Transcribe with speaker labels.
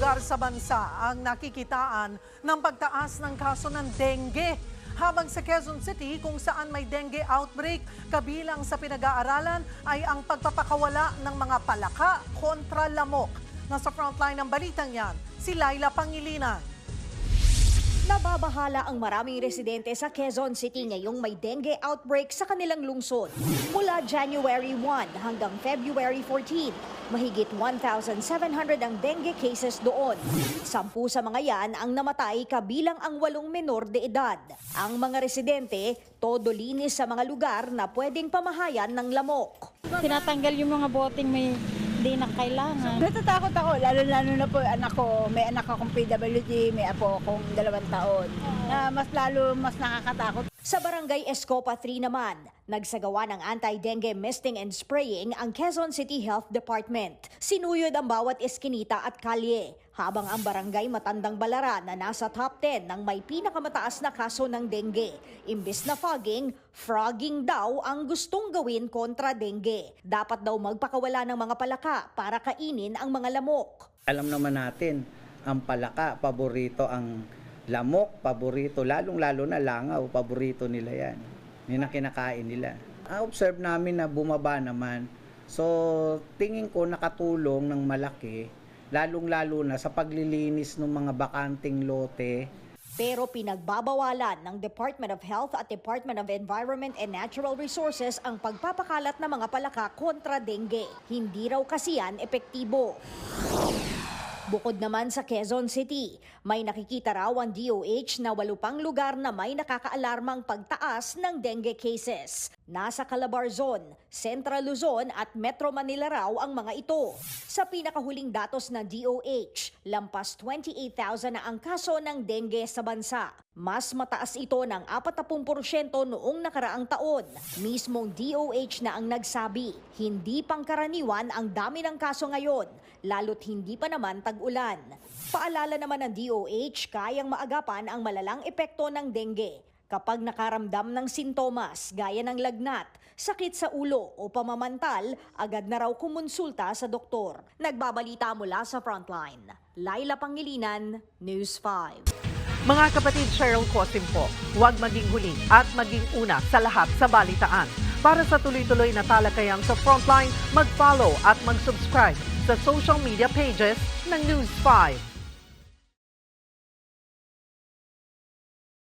Speaker 1: lugar sa bansa ang nakikitaan ng pagtaas ng kaso ng dengue. Habang sa Quezon City, kung saan may dengue outbreak, kabilang sa pinag-aaralan ay ang pagpapakawala ng mga palaka kontra lamok. Nasa frontline ng balitang yan, si Laila Pangilinan.
Speaker 2: Nababahala ang maraming residente sa Quezon City ngayong may dengue outbreak sa kanilang lungsod. Mula January 1 hanggang February 14, mahigit 1,700 ang dengue cases doon. 10 sa mga yan ang namatay kabilang ang 8 menor de edad. Ang mga residente, todo linis sa mga lugar na pwedeng pamahayan ng lamok.
Speaker 3: Tinatanggal yung mga boteng hindi na kailangan.
Speaker 4: Natatakot ako, lalo-lalo na po anak ko. May anak akong PWD, may apo akong 2 taon. Na mas nakakatakot.
Speaker 2: Sa Barangay Escopa 3 naman, nagsagawa ng anti-dengue misting and spraying ang Quezon City Health Department. Sinuyod ang bawat eskinita at kalye, habang ang barangay Matandang Balaran na nasa top 10 ng may pinakamataas na kaso ng dengue. Imbis na frogging daw ang gustong gawin kontra dengue. Dapat daw magpakawala ng mga palaka para kainin ang mga lamok.
Speaker 5: Alam naman natin, ang palaka, paborito ang lamok, paborito, lalong-lalo na langaw, paborito nila yan. Yan ang kinakain nila. Observe namin na bumaba naman. So, tingin ko nakatulong ng malaki, lalong-lalo na sa paglilinis ng mga bakanting lote.
Speaker 2: Pero pinagbabawalan ng Department of Health at Department of Environment and Natural Resources ang pagpapakalat ng mga palaka kontra dengue. Hindi raw kasi yan epektibo. Bukod naman sa Quezon City, may nakikita raw ang DOH na 8 pang lugar na may nakakaalarmang pagtaas ng dengue cases. Nasa Calabarzon, Central Luzon at Metro Manila raw ang mga ito. Sa pinakahuling datos ng DOH, lampas 28,000 na ang kaso ng dengue sa bansa. Mas mataas ito ng 40% noong nakaraang taon. Mismong DOH na ang nagsabi, hindi pangkaraniwan ang dami ng kaso ngayon, lalo't hindi pa naman tag-ulan. Paalala naman ng DOH, kayang maagapan ang malalang epekto ng dengue kapag nakaramdam ng sintomas gaya ng lagnat, sakit sa ulo o pamamantal, agad na raw kumonsulta sa doktor. Nagbabalita mula sa Frontline, Laila Pangilinan, News 5.
Speaker 1: Mga kapatid, Cheryl Cosim po, huwag maging huli at maging una sa lahat sa balitaan. Para sa tuloy-tuloy na talakayang sa Frontline, mag-follow at mag-subscribe sa social media pages ng News 5.